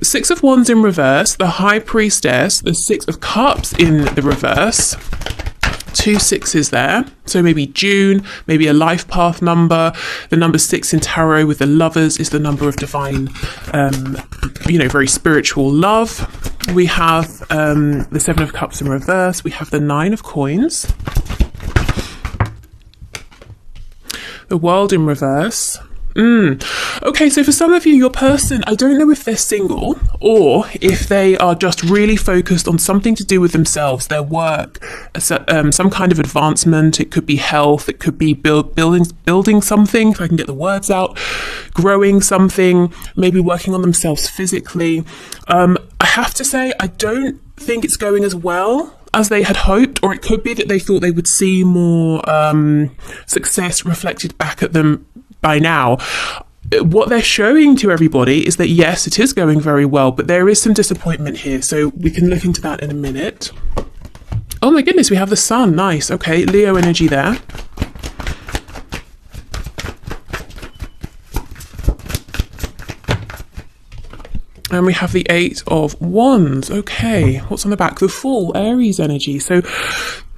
Six of Wands in reverse, the High Priestess, the Six of Cups in the reverse. Two sixes there, so maybe June, maybe a life path number. The number 6 in tarot with the Lovers is the number of divine, very spiritual love. We have the 7 of Cups in reverse. We have the 9 of Coins, the World in reverse. Okay, so for some of you, your person, I don't know if they're single or if they are just really focused on something to do with themselves, their work, some kind of advancement. It could be health, it could be building something, if I can get the words out, growing something, maybe working on themselves physically. I have to say, I don't think it's going as well as they had hoped, or it could be that they thought they would see more success reflected back at them by now. What they're showing to everybody is that yes, it is going very well, but there is some disappointment here, so we can look into that in a minute. Oh my goodness, we have the Sun. Nice. Okay, Leo energy there. And we have the 8 of Wands. Okay, what's on the back? The Fool, Aries energy. So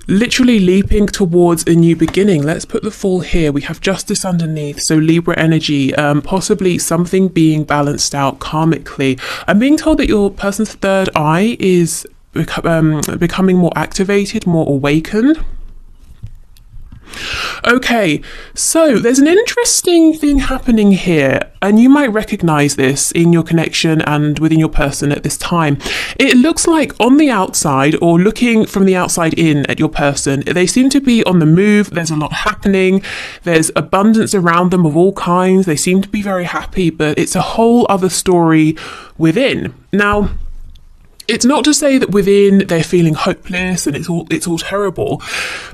literally leaping towards a new beginning. Let's put the Fool here. We have Justice underneath, so Libra energy, possibly something being balanced out karmically. I'm being told that your person's third eye is becoming more activated, more awakened. Okay, so there's an interesting thing happening here, and you might recognize this in your connection and within your person at this time. It looks like on the outside, or looking from the outside in at your person, they seem to be on the move. There's a lot happening. There's abundance around them of all kinds. They seem to be very happy, but it's a whole other story within. Now, it's not to say that within they're feeling hopeless and it's all terrible,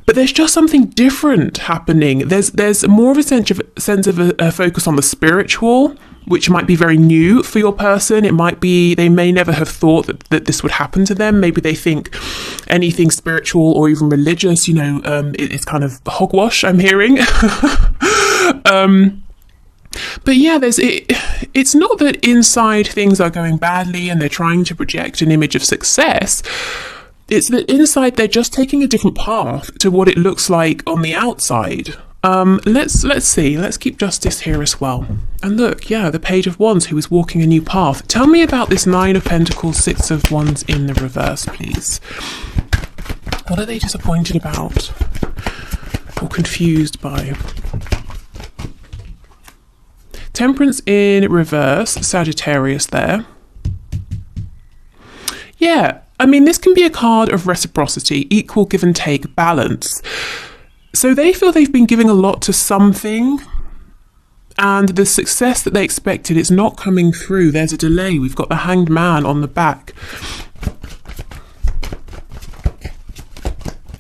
but there's just something different happening. There's more of a sense of a focus on the spiritual, which might be very new for your person. It might be they may never have thought that this would happen to them. Maybe they think anything spiritual or even religious, it's kind of hogwash, I'm hearing. But yeah, it's not that inside things are going badly and they're trying to project an image of success. It's that inside they're just taking a different path to what it looks like on the outside. Let's see. Let's keep Justice here as well. And look, yeah, the Page of Wands, who is walking a new path. Tell me about this 9 of Pentacles, 6 of Wands in the reverse, please. What are they disappointed about or confused by? Temperance in reverse, Sagittarius there. Yeah, I mean, this can be a card of reciprocity, equal give and take, balance. So they feel they've been giving a lot to something, and the success that they expected is not coming through. There's a delay. We've got the Hanged Man on the back.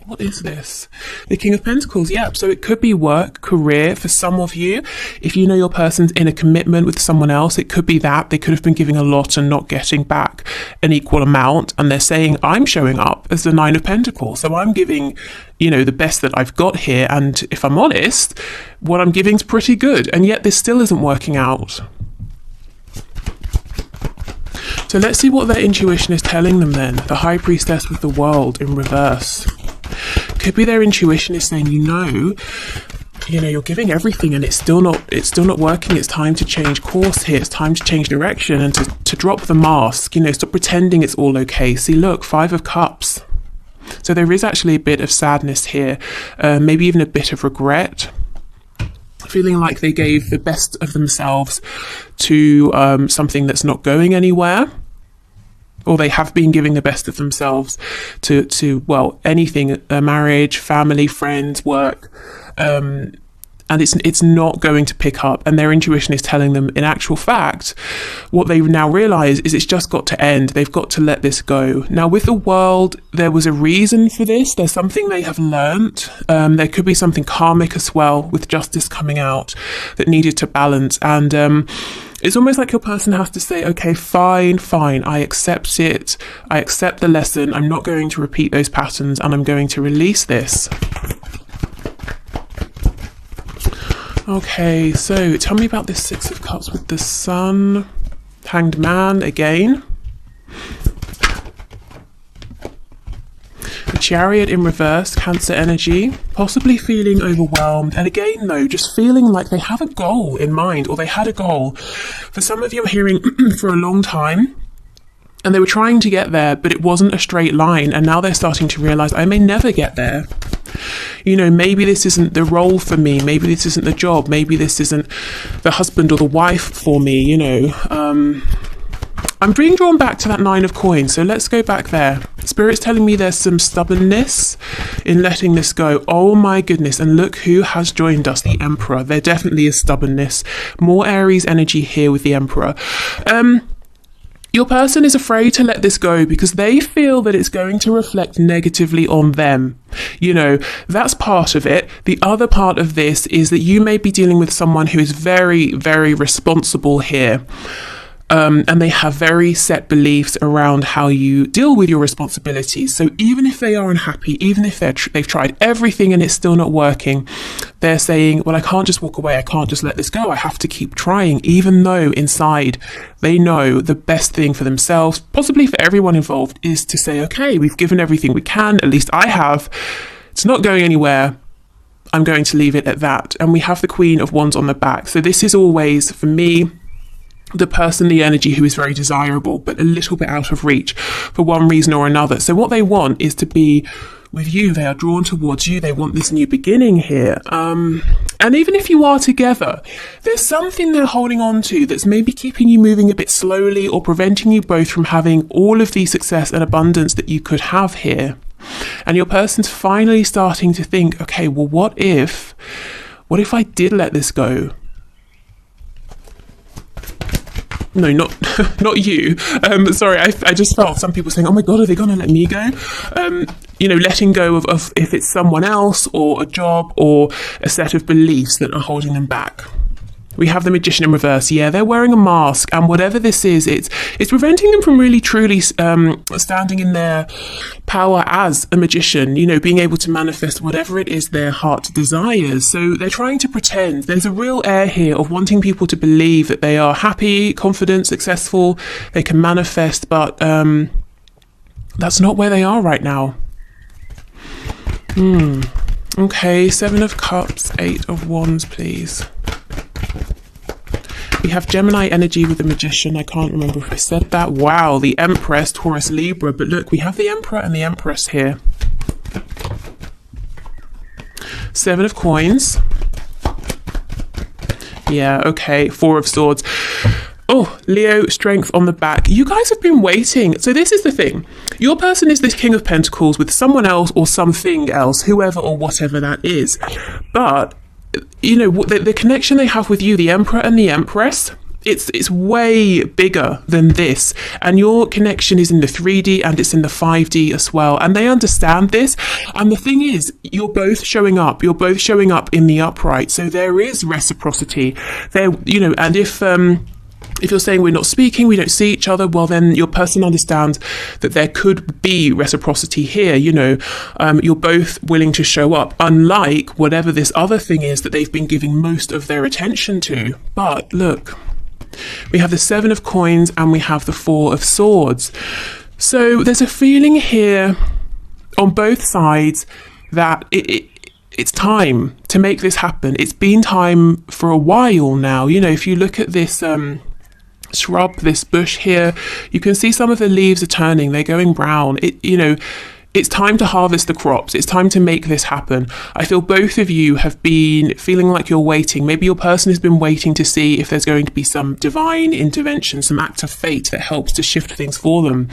What is this? The King of Pentacles. Yep. So it could be work, career for some of you. If you know your person's in a commitment with someone else, it could be that they could have been giving a lot and not getting back an equal amount. And they're saying, I'm showing up as the 9 of Pentacles. So I'm giving, the best that I've got here. And if I'm honest, what I'm giving is pretty good. And yet this still isn't working out. So let's see what their intuition is telling them then. The High Priestess with the World in reverse. Could be their intuition is saying, you're giving everything and it's still not working. It's time to change course here. It's time to change direction and to drop the mask. Stop pretending it's all okay. See, look, 5 of Cups. So there is actually a bit of sadness here, maybe even a bit of regret. Feeling like they gave the best of themselves to something that's not going anywhere. Or they have been giving the best of themselves to anything, a marriage, family, friends, work, and it's not going to pick up. And their intuition is telling them, in actual fact, what they now realise is it's just got to end. They've got to let this go. Now, with the World, there was a reason for this. There's something they have learnt. There could be something karmic as well, with Justice coming out, that needed to balance. And it's almost like your person has to say, okay, fine, I accept it. I accept the lesson. I'm not going to repeat those patterns and I'm going to release this. Okay, so tell me about this 6 of Cups with the Sun. Hanged Man again. The Chariot in reverse, Cancer energy, possibly feeling overwhelmed. And again, though, just feeling like they have a goal in mind, or they had a goal. For some of you, I'm hearing for a long time, and they were trying to get there, but it wasn't a straight line. And now they're starting to realize, I may never get there. You know, maybe this isn't the role for me. Maybe this isn't the job. Maybe this isn't the husband or the wife for me, you know. I'm being drawn back to that 9 of coins, so let's go back there. Spirit's telling me there's some stubbornness in letting this go. Oh my goodness, and look who has joined us, the Emperor. There definitely is stubbornness. More Aries energy here with the Emperor. Your person is afraid to let this go because they feel that it's going to reflect negatively on them. You know, that's part of it. The other part of this is that you may be dealing with someone who is very, very responsible here. And they have very set beliefs around how you deal with your responsibilities. So even if they are unhappy, even if they've tried everything and it's still not working, they're saying, well, I can't just walk away. I can't just let this go. I have to keep trying, even though inside they know the best thing for themselves, possibly for everyone involved, is to say, okay, we've given everything we can. At least I have. It's not going anywhere. I'm going to leave it at that. And we have the Queen of Wands on the back. So this is always, for me, the person, the energy who is very desirable, but a little bit out of reach for one reason or another. So what they want is to be with you. They are drawn towards you. They want this new beginning here. And even if you are together, there's something they're holding on to that's maybe keeping you moving a bit slowly or preventing you both from having all of the success and abundance that you could have here. And your person's finally starting to think, okay, well, what if I did let this go? No, not you. Sorry, I just felt some people saying, oh my God, are they going to let me go? You know, letting go of if it's someone else or a job or a set of beliefs that are holding them back. We have the Magician in reverse. Yeah, they're wearing a mask, and whatever this is, it's preventing them from really truly standing in their power as a magician, you know, being able to manifest whatever it is their heart desires. So they're trying to pretend. There's a real air here of wanting people to believe that they are happy, confident, successful, they can manifest, but that's not where they are right now. Okay, 7 of Cups, 8 of Wands, please. We have Gemini energy with the Magician. I can't remember if I said that. Wow, the Empress, Taurus, Libra. But look, we have the Emperor and the Empress here. 7 of Coins. Yeah, okay. 4 of Swords. Oh, Leo, Strength on the back. You guys have been waiting. So this is the thing. Your person is this King of Pentacles with someone else or something else, whoever or whatever that is. But you know, the connection they have with you, the Emperor and the Empress, it's way bigger than this. And your connection is in the 3D and it's in the 5D as well. And they understand this. And the thing is, you're both showing up. You're both showing up in the upright. So there is reciprocity there, you know, and if you're saying we're not speaking, we don't see each other, well, then your person understands that there could be reciprocity here. You know, you're both willing to show up, unlike whatever this other thing is that they've been giving most of their attention to. But look, we have the 7 of Coins and we have the 4 of Swords. So there's a feeling here on both sides that it's time to make this happen. It's been time for a while now. You know, if you look at this shrub, this bush here, you can see some of the leaves are turning, they're going brown. You know, it's time to harvest the crops. It's time to make this happen. I feel both of you have been feeling like you're waiting. Maybe your person has been waiting to see if there's going to be some divine intervention, some act of fate that helps to shift things for them.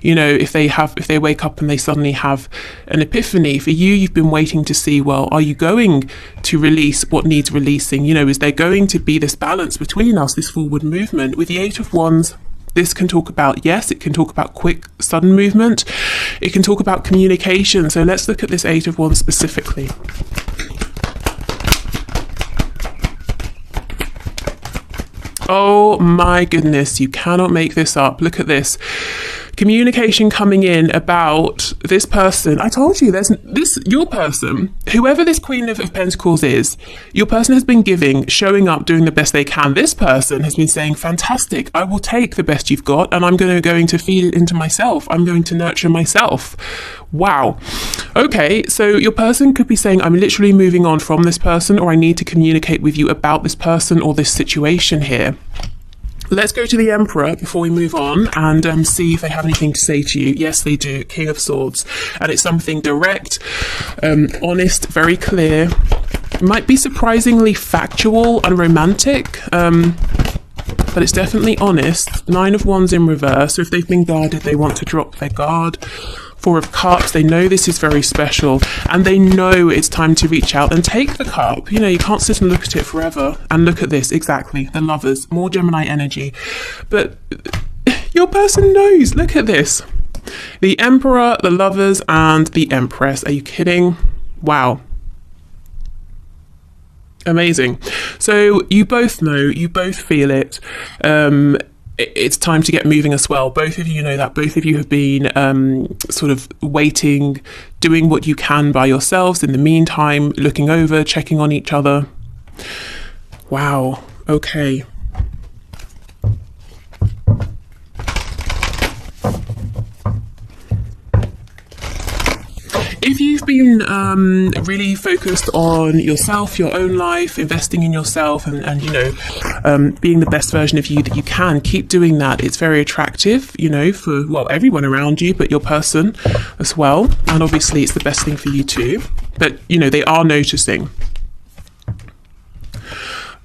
You know, if they wake up and they suddenly have an epiphany. For you, you've been waiting to see, well, are you going to release what needs releasing? You know, is there going to be this balance between us, this forward movement? With the 8 of Wands, this can talk about, yes, it can talk about quick, sudden movement. It can talk about communication. So let's look at this 8 of Wands specifically. Oh my goodness, you cannot make this up. Look at this. Communication coming in about this person. I told you, there's this, your person, whoever this Queen of Pentacles is, your person has been giving, showing up, doing the best they can. This person has been saying, fantastic, I will take the best you've got and I'm going to feed it into myself. I'm going to nurture myself. Wow. Okay, so your person could be saying, I'm literally moving on from this person, or I need to communicate with you about this person or this situation here. Let's go to the Emperor before we move on and see if they have anything to say to you. Yes, they do. King of Swords. And it's something direct, honest, very clear. Might be surprisingly factual and romantic, but it's definitely honest. 9 of Wands in reverse. So if they've been guarded, they want to drop their guard. 4 of Cups, they know this is very special and they know it's time to reach out and take the cup. You know, you can't sit and look at it forever. And look at this, exactly, the Lovers, more Gemini energy. But your person knows, look at this. The Emperor, the Lovers, and the Empress. Are you kidding? Wow. Amazing. So you both know, you both feel it. It's time to get moving as well. Both of you know that. Both of you have been sort of waiting, doing what you can by yourselves. In the meantime, looking over, checking on each other. Wow. Okay. If you've been really focused on yourself, your own life, investing in yourself and you know, being the best version of you that you can, keep doing that. It's very attractive, you know, for, well, everyone around you, but your person as well. And obviously it's the best thing for you too. But, you know, they are noticing.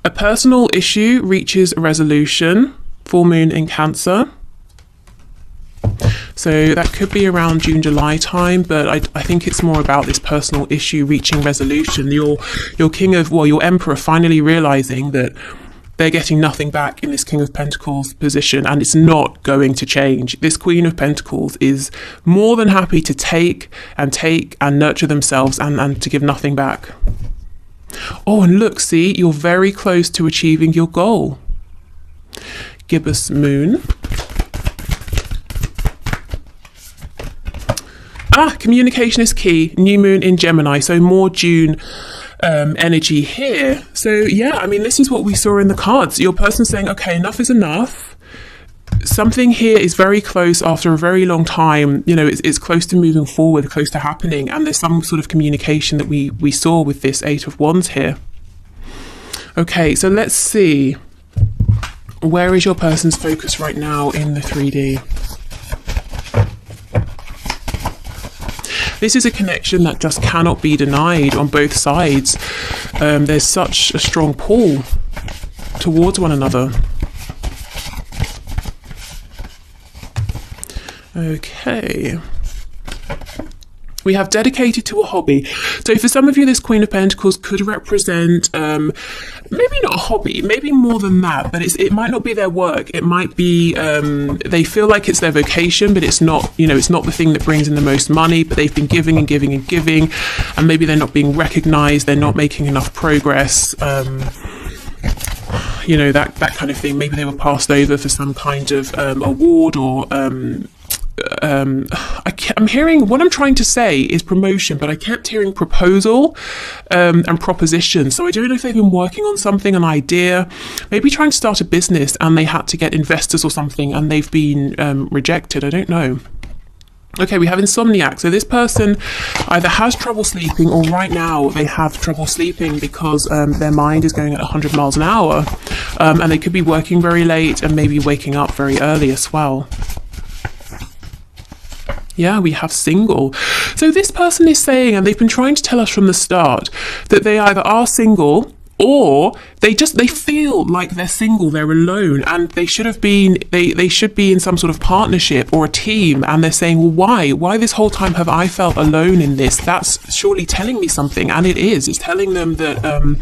A personal issue reaches a resolution. Full moon in Cancer. So that could be around June, July time, but I think it's more about this personal issue reaching resolution. Your King of, well, your Emperor finally realizing that they're getting nothing back in this King of Pentacles position, and it's not going to change. This Queen of Pentacles is more than happy to take and nurture themselves and to give nothing back. Oh, and look, see, you're very close to achieving your goal. Gibbous moon. Communication is key. New moon in Gemini, so more June energy here. So yeah, I mean, this is what we saw in the cards. Your person saying, okay, enough is enough. Something here is very close after a very long time. You know, it's close to moving forward, close to happening. And there's some sort of communication that we saw with this 8 of Wands here. Okay, so let's see. Where is your person's focus right now in the 3D? This is a connection that just cannot be denied on both sides. There's such a strong pull towards one another. Okay. We have dedicated to a hobby. So for some of you, this Queen of Pentacles could represent maybe not a hobby, maybe more than that, but it might not be their work. It might be they feel like it's their vocation, but it's not, you know, it's not the thing that brings in the most money, but they've been giving and giving and giving, and maybe they're not being recognized, they're not making enough progress. You know, that kind of thing. Maybe they were passed over for some kind of award or I'm hearing, what I'm trying to say is promotion, but I kept hearing proposal and proposition. So I don't know if they've been working on something, an idea, maybe trying to start a business and they had to get investors or something and they've been rejected. I don't know. Okay, we have insomniac. So this person either has trouble sleeping or right now they have trouble sleeping because their mind is going at 100 miles an hour. And they could be working very late and maybe waking up very early as well. Yeah, we have single. So this person is saying, and they've been trying to tell us from the start, that they either are single or they feel like they're single, they're alone, and they should have been, they should be in some sort of partnership or a team, and they're saying, well, why this whole time have I felt alone in this? That's surely telling me something, and it is. It's telling them that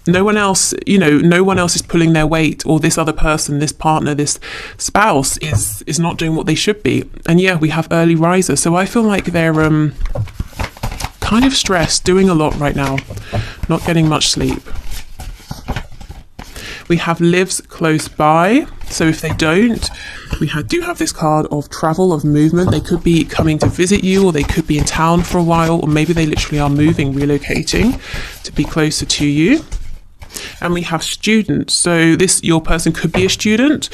no one else, you know, no one else is pulling their weight, or this other person, this partner, this spouse is not doing what they should be. And yeah, we have early riser. So I feel like they're kind of stressed, doing a lot right now, not getting much sleep. We have lives close by. So if they don't, we do have this card of travel, of movement. They could be coming to visit you, or they could be in town for a while, or maybe they literally are moving, relocating to be closer to you. And we have students. So your person could be a student.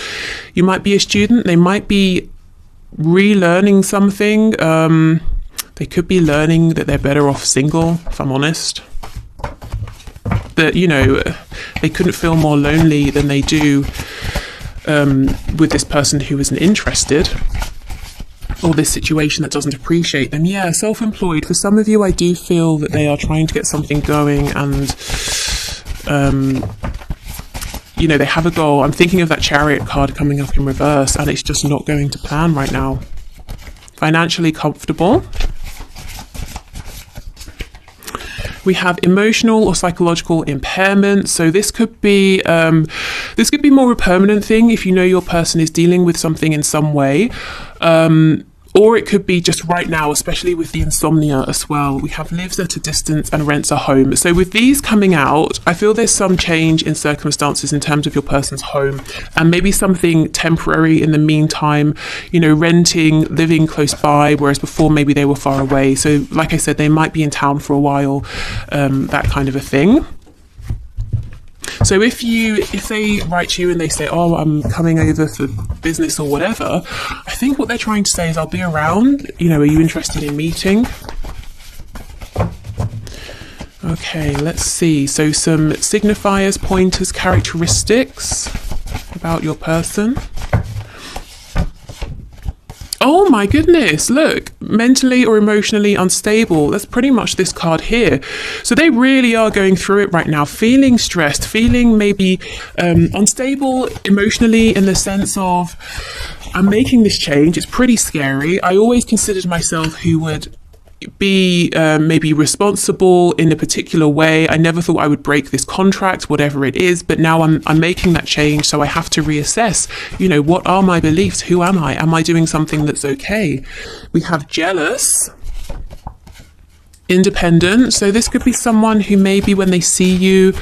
You might be a student. They might be relearning something. They could be learning that they're better off single, if I'm honest. That, you know, they couldn't feel more lonely than they do with this person who isn't interested, or this situation that doesn't appreciate them. Yeah, self-employed. For some of you, I do feel that they are trying to get something going, and you know, they have a goal. I'm thinking of that Chariot card coming up in reverse, and it's just not going to plan right now. Financially comfortable. We have emotional or psychological impairment. So this could be more a permanent thing if you know your person is dealing with something in some way. Or it could be just right now, especially with the insomnia as well. We have lives at a distance and rents a home. So with these coming out, I feel there's some change in circumstances in terms of your person's home, and maybe something temporary in the meantime, you know, renting, living close by, whereas before maybe they were far away. So like I said, they might be in town for a while, that kind of a thing. So if they write to you and they say, oh, I'm coming over for business or whatever, I think what they're trying to say is, I'll be around, you know, are you interested in meeting? Okay, let's see. So some signifiers, pointers, characteristics about your person. Oh my goodness, look, mentally or emotionally unstable. That's pretty much this card here. So they really are going through it right now, feeling stressed, feeling maybe unstable emotionally, in the sense of, I'm making this change. It's pretty scary. I always considered myself who would be maybe responsible in a particular way. I never thought I would break this contract, whatever it is, but now I'm making that change, so I have to reassess, you know, what are my beliefs? Who am I? Am I doing something that's okay? We have jealous, independent. So this could be someone who maybe when they see you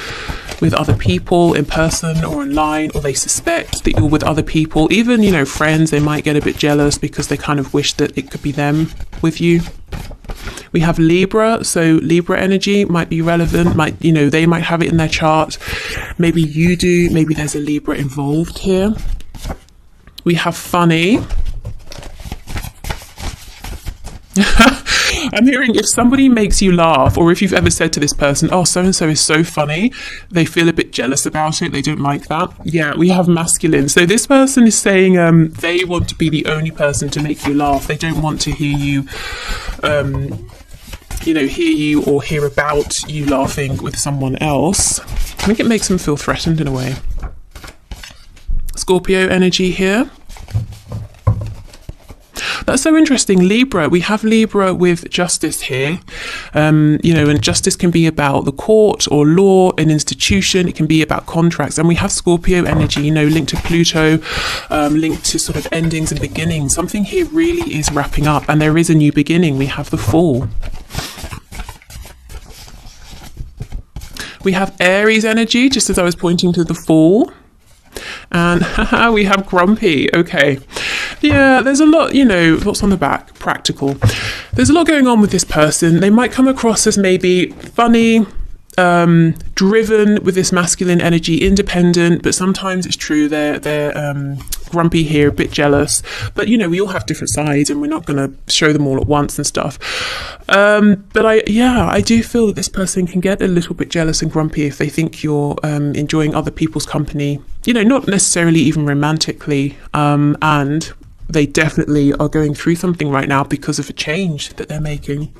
with other people in person or online, or they suspect that you're with other people, even, you know, friends, they might get a bit jealous because they kind of wish that it could be them with you. We have Libra, so Libra energy might be relevant, they might have it in their chart. Maybe you do, maybe there's a Libra involved here. We have funny. I'm hearing if somebody makes you laugh, or if you've ever said to this person, oh, so-and-so is so funny, they feel a bit jealous about it, they don't like that. Yeah, we have masculine. So this person is saying they want to be the only person to make you laugh. They don't want to hear you, hear you or hear about you laughing with someone else. I think it makes them feel threatened in a way. Scorpio energy here. That's so interesting. Libra, we have Libra with justice here. And justice can be about the court or law, an institution. It can be about contracts. And we have Scorpio energy, linked to Pluto, linked to sort of endings and beginnings. Something here really is wrapping up, and there is a new beginning. We have the Fool. We have Aries energy, just as I was pointing to the Fool. And we have Grumpy. Okay. Yeah, there's a lot, what's on the back? Practical. There's a lot going on with this person. They might come across as maybe funny, driven with this masculine energy, independent, but sometimes it's true they're grumpy here, a bit jealous. But we all have different sides, and we're not going to show them all at once and stuff. But I do feel that this person can get a little bit jealous and grumpy if they think you're enjoying other people's company. Not necessarily even romantically, and they definitely are going through something right now because of a change that they're making.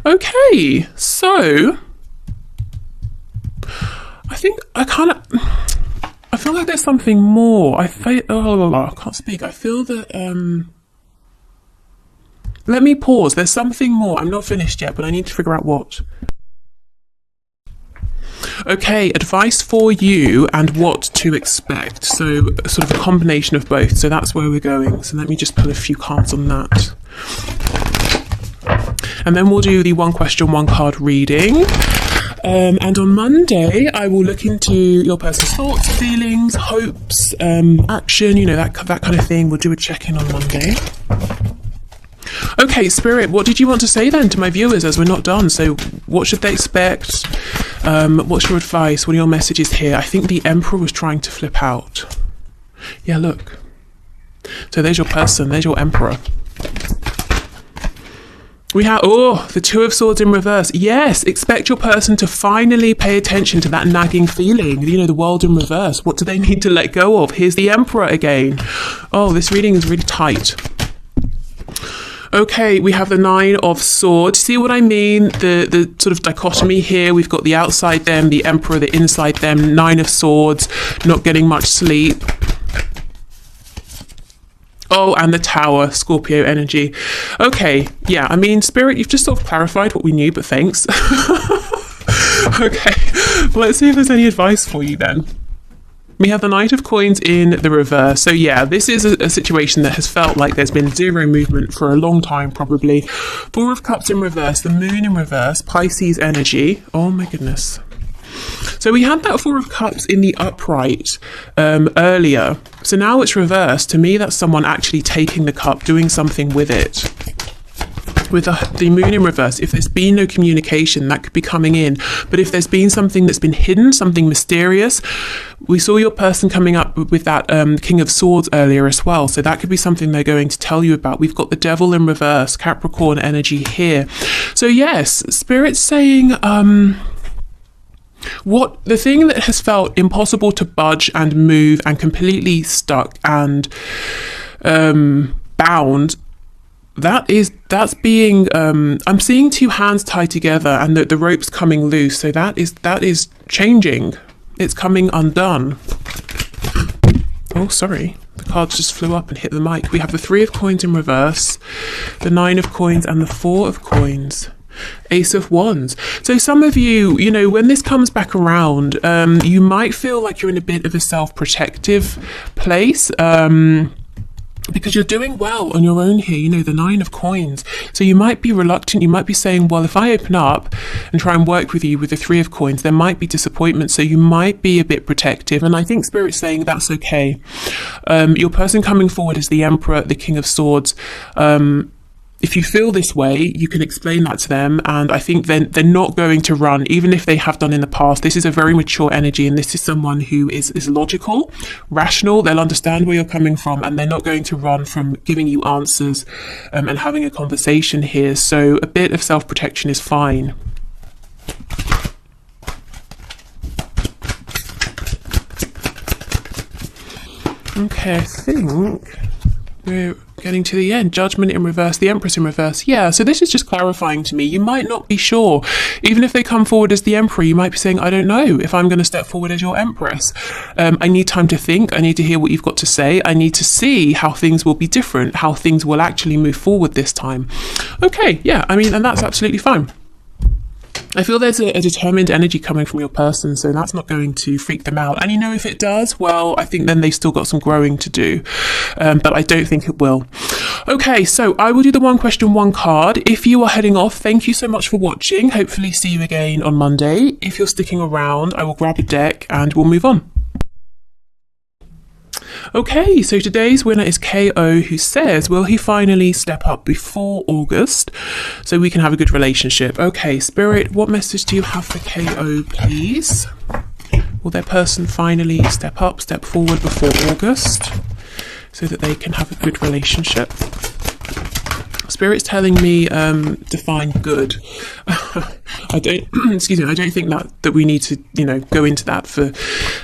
Okay, so I think I feel like there's something more. I can't speak. I feel that let me pause. There's something more. I'm not finished yet, but I need to figure out what. Okay, advice for you and what to expect. So sort of a combination of both. So that's where we're going. So let me just pull a few cards on that. And then we'll do the one question, one card reading. And on Monday, I will look into your person's thoughts, feelings, hopes, action, you know, that kind of thing. We'll do a check-in on Monday. Okay, Spirit, what did you want to say then to my viewers as we're not done? So what should they expect? What's your advice? What are your messages here? I think the Emperor was trying to flip out. Yeah, look. So there's your person, there's your Emperor. We have, the Two of Swords in reverse. Yes, expect your person to finally pay attention to that nagging feeling. You know, the world in reverse. What do they need to let go of? Here's the Emperor again. Oh, this reading is really tight. Okay, we have the Nine of Swords. See what I mean? The sort of dichotomy here. We've got the outside them, the Emperor, the inside them. Nine of Swords, not getting much sleep. Oh, and the Tower, Scorpio energy. Okay, yeah, I mean, Spirit, you've just sort of clarified what we knew, but thanks. Okay, well, let's see if there's any advice for you then. We have the Knight of Coins in the reverse. So yeah, this is a situation that has felt like there's been zero movement for a long time, probably. Four of Cups in reverse, the Moon in reverse, Pisces energy. Oh my goodness. So we had that Four of Cups in the upright earlier. So now it's reversed. To me, that's someone actually taking the cup, doing something with it. With the Moon in reverse, if there's been no communication, that could be coming in. But if there's been something that's been hidden, something mysterious, we saw your person coming up with that King of Swords earlier as well. So that could be something they're going to tell you about. We've got the Devil in reverse, Capricorn energy here. So yes, Spirit's saying, what the thing that has felt impossible to budge and move and completely stuck and bound, that's being I'm seeing two hands tied together and the rope's coming loose. So that is changing. It's coming undone. Oh, sorry. The cards just flew up and hit the mic. We have the Three of Coins in reverse, the Nine of Coins and the Four of Coins. Ace of Wands. So some of you, you know, when this comes back around, you might feel like you're in a bit of a self-protective place. Because you're doing well on your own here, you know, the Nine of Coins. So you might be reluctant, you might be saying, well, if I open up and try and work with you with the Three of Coins, there might be disappointment. So you might be a bit protective. And I think Spirit's saying that's okay. Your person coming forward is the Emperor, the King of Swords. If you feel this way, you can explain that to them, and I think then they're not going to run, even if they have done in the past. This is a very mature energy, and this is someone who is logical, rational. They'll understand where you're coming from, and they're not going to run from giving you answers and having a conversation here. So a bit of self-protection is fine. Okay, I think we're getting to the end. Judgment in reverse, the Empress in reverse. Yeah, so this is just clarifying to me. You might not be sure. Even if they come forward as the Emperor, you might be saying, I don't know if I'm going to step forward as your Empress. I need time to think. I need to hear what you've got to say. I need to see how things will be different, how things will actually move forward this time. Okay, yeah, I mean, and that's absolutely fine. I feel there's a determined energy coming from your person, so that's not going to freak them out. And you know, if it does, well, I think then they've still got some growing to do, but I don't think it will. Okay, so I will do the one question, one card. If you are heading off, thank you so much for watching. Hopefully see you again on Monday. If you're sticking around, I will grab a deck and we'll move on. Okay, so today's winner is KO, who says, will he finally step up before August so we can have a good relationship? Okay, Spirit, what message do you have for KO, please? Will their person finally step up, step forward before August so that they can have a good relationship? Spirit's telling me define good. I don't excuse me, I don't think that we need to, you know, go into that for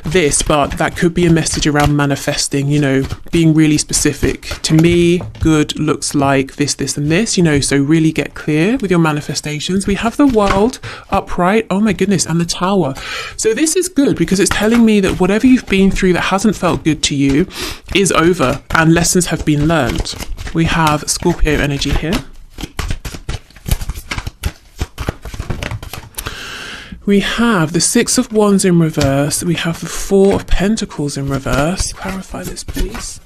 this, but that could be a message around manifesting, you know, being really specific. To me, good looks like this, this and this, you know, so really get clear with your manifestations. We have the World upright, oh my goodness, and the Tower. So this is good because it's telling me that whatever you've been through that hasn't felt good to you is over and lessons have been learned. We have Scorpio energy here. We have the Six of Wands in reverse. We have the Four of Pentacles in reverse. Clarify this, please.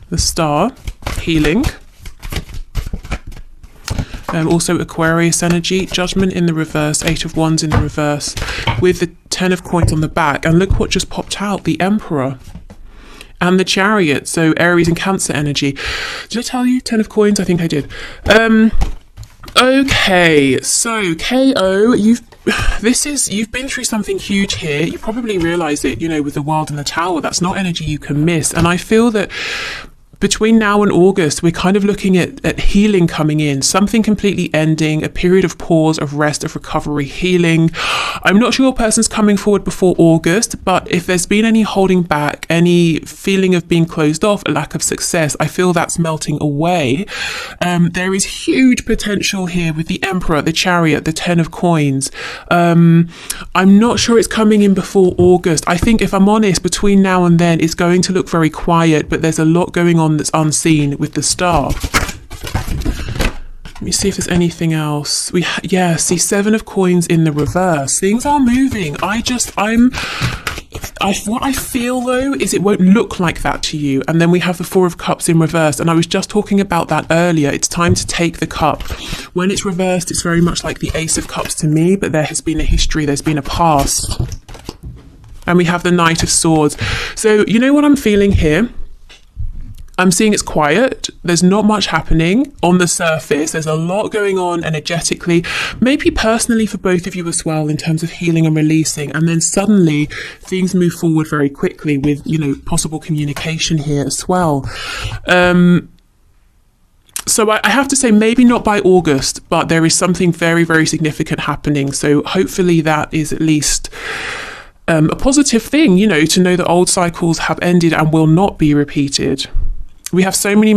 The Star, healing. Also Aquarius energy, Judgment in the reverse, 8 of Wands in the reverse, with the 10 of Coins on the back. And look what just popped out, the Emperor and the Chariot. So Aries and Cancer energy. Did I tell you 10 of Coins? I think I did. Okay, so KO, you've been through something huge here. You probably realize it, you know, with the World and the Tower. That's not energy you can miss. And I feel that between now and August, we're kind of looking at healing coming in, something completely ending, a period of pause, of rest, of recovery, healing. I'm not sure your person's coming forward before August, but if there's been any holding back, any feeling of being closed off, a lack of success, I feel that's melting away. There is huge potential here with the Emperor, the Chariot, the 10 of Coins. I'm not sure it's coming in before August. I think, if I'm honest, between now and then, it's going to look very quiet, but there's a lot going on that's unseen with the Star. Let me see if there's anything else. See 7 of Coins in the reverse. Things are moving. What I feel though is it won't look like that to you. And then we have the 4 of Cups in reverse. And I was just talking about that earlier. It's time to take the cup. When it's reversed, it's very much like the Ace of Cups to me, but there has been a history, there's been a past. And we have the Knight of Swords. So you know what I'm feeling here? I'm seeing it's quiet. There's not much happening on the surface. There's a lot going on energetically, maybe personally for both of you as well, in terms of healing and releasing. And then suddenly things move forward very quickly with, you know, possible communication here as well. So I have to say, maybe not by August, but there is something very, very significant happening. So hopefully that is at least a positive thing, you know, to know that old cycles have ended and will not be repeated. We have so many